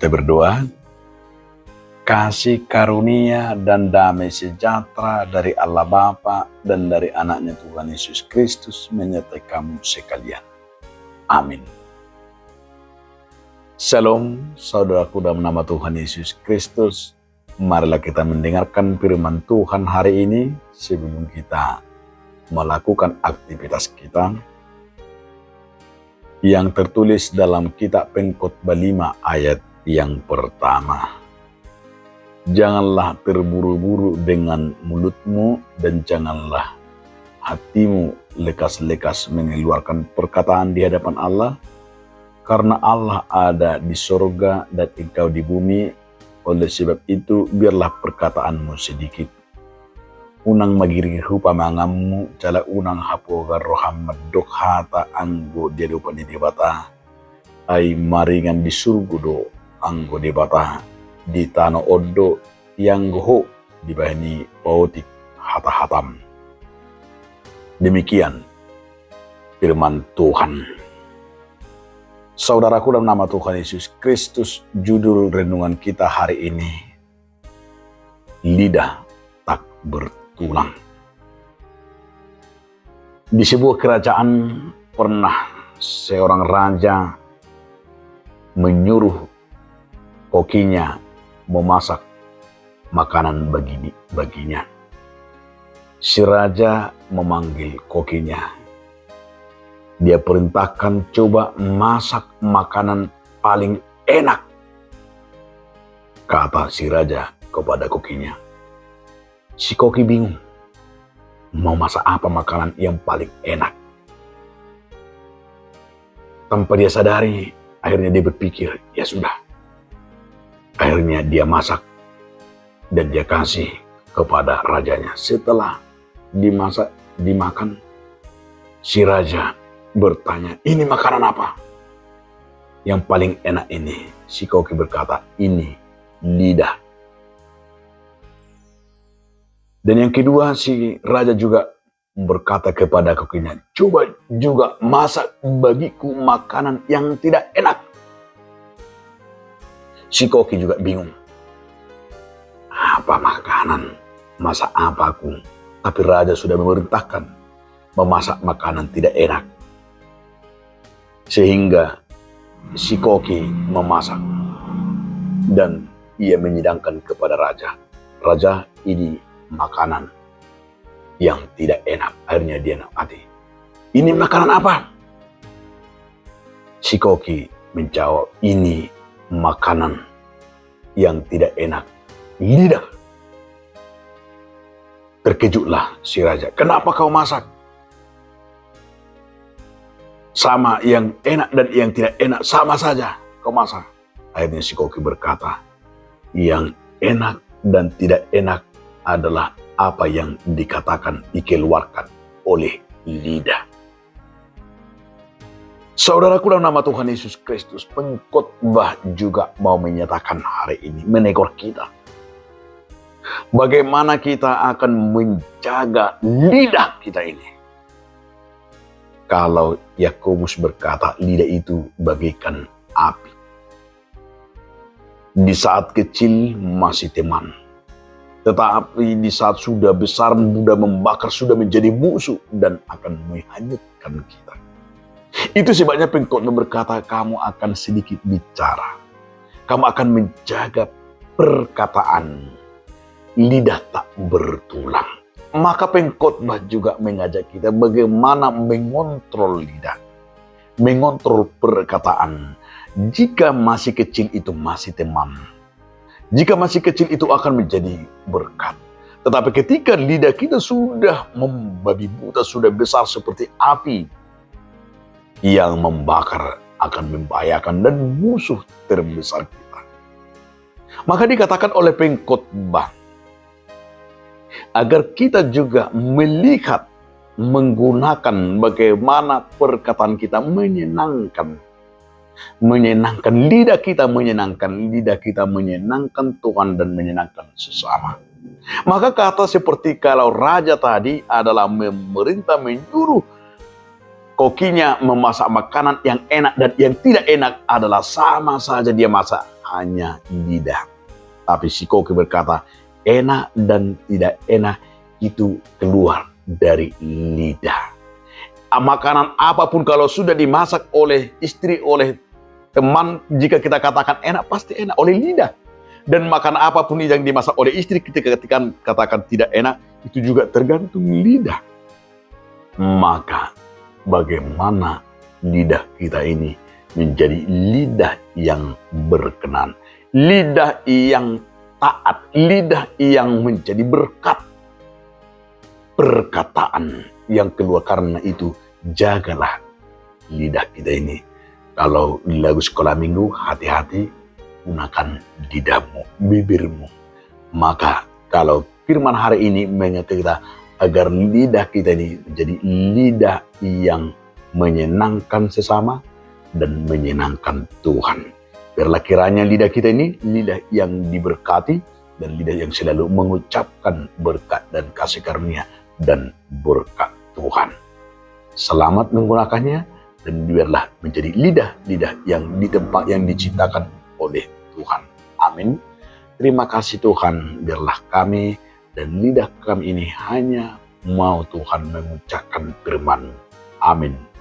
Kita berdoa, kasih karunia dan damai sejahtera dari Allah Bapa dan dari anaknya Tuhan Yesus Kristus menyertai kamu sekalian. Amin. Shalom, saudaraku dalam nama Tuhan Yesus Kristus. Marilah kita mendengarkan firman Tuhan hari ini sebelum kita melakukan aktivitas kita yang tertulis dalam kitab Pengkhotbah 5 ayat yang pertama. Janganlah terburu-buru dengan mulutmu dan janganlah hatimu lekas-lekas mengeluarkan perkataan di hadapan Allah, karena Allah ada di sorga dan engkau di bumi. Oleh sebab itu biarlah perkataanmu sedikit. Unang magiri rupa mangammu cala unang hapoga rohamad dok hata anggo dia lupa di debata ay maringan di surga do anggo debata di tanah odo yang goho di bahani pautik hata-hatam. Demikian firman Tuhan. Saudaraku dalam nama Tuhan Yesus Kristus, judul renungan kita hari ini, lidah tak bertulang. Di sebuah kerajaan pernah seorang raja menyuruh kokinya memasak makanan baginya. Si raja memanggil kokinya. Dia perintahkan coba masak makanan paling enak, kata si raja kepada kokinya. Si koki bingung, mau masak apa makanan yang paling enak. Tanpa dia sadari, akhirnya dia berpikir, ya sudah. Akhirnya dia masak dan dia kasih kepada rajanya. Setelah dimakan, si raja bertanya, ini makanan apa yang paling enak ini? Si koki berkata, ini lidah. Dan yang kedua, si raja juga berkata kepada kokinya, coba juga masak bagiku makanan yang tidak enak. Si koki juga bingung. Apa makanan? Masak apa aku? Tapi raja sudah memerintahkan memasak makanan tidak enak. Sehingga si koki memasak dan ia menyidangkan kepada raja. Raja, ini makanan yang tidak enak. Akhirnya dia nakati. Ini makanan apa? Si koki menjawab, ini makanan yang tidak enak, lidah. Terkejutlah si raja. Kenapa kau masak? Sama yang enak dan yang tidak enak, sama saja kau masak. Akhirnya si koki berkata, yang enak dan tidak enak adalah apa yang dikatakan, dikeluarkan oleh lidah. Saudaraku dalam nama Tuhan Yesus Kristus, pengkhotbah juga mau menyatakan hari ini, menegur kita. Bagaimana kita akan menjaga lidah kita ini. Kalau Yakobus berkata, lidah itu bagaikan api. Di saat kecil masih teman. Tetapi di saat sudah besar, sudah membakar, sudah menjadi musuh dan akan menghanyutkan kita. Itu sebabnya pengkhotbah berkata, kamu akan sedikit bicara. Kamu akan menjaga perkataan. Lidah tak bertulang. Maka pengkhotbah juga mengajak kita bagaimana mengontrol lidah. Mengontrol perkataan. Jika masih kecil itu masih teman. Jika masih kecil itu akan menjadi berkat. Tetapi ketika lidah kita sudah membabi buta, sudah besar seperti api yang membakar, akan membahayakan dan musuh terbesar kita. Maka dikatakan oleh pengkhotbah agar kita juga melihat, menggunakan bagaimana perkataan kita menyenangkan lidah kita, menyenangkan Tuhan dan menyenangkan sesama. Maka kata seperti kalau raja tadi adalah memerintah, menyuruh kokinya memasak makanan yang enak dan yang tidak enak adalah sama saja dia masak hanya lidah. Tapi si koki berkata, enak dan tidak enak itu keluar dari lidah. Makanan apapun kalau sudah dimasak oleh istri, oleh teman, jika kita katakan enak, pasti enak oleh lidah. Dan makanan apapun yang dimasak oleh istri, ketika katakan tidak enak, itu juga tergantung lidah. Maka bagaimana lidah kita ini menjadi lidah yang berkenan, lidah yang taat, lidah yang menjadi berkat, perkataan yang keluar. Karena itu jagalah lidah kita ini. Kalau di lagu sekolah minggu, hati-hati gunakan lidahmu, bibirmu. Maka kalau firman hari ini mengingatkan kita agar lidah kita ini menjadi lidah yang menyenangkan sesama dan menyenangkan Tuhan. Biarlah kiranya lidah kita ini lidah yang diberkati dan lidah yang selalu mengucapkan berkat dan kasih karunia dan berkat Tuhan. Selamat menggunakannya dan biarlah menjadi lidah-lidah yang di tempat yang diciptakan oleh Tuhan. Amin. Terima kasih Tuhan, biarlah kami dan lidah kami ini hanya mau Tuhan mengucapkan firman. Amin.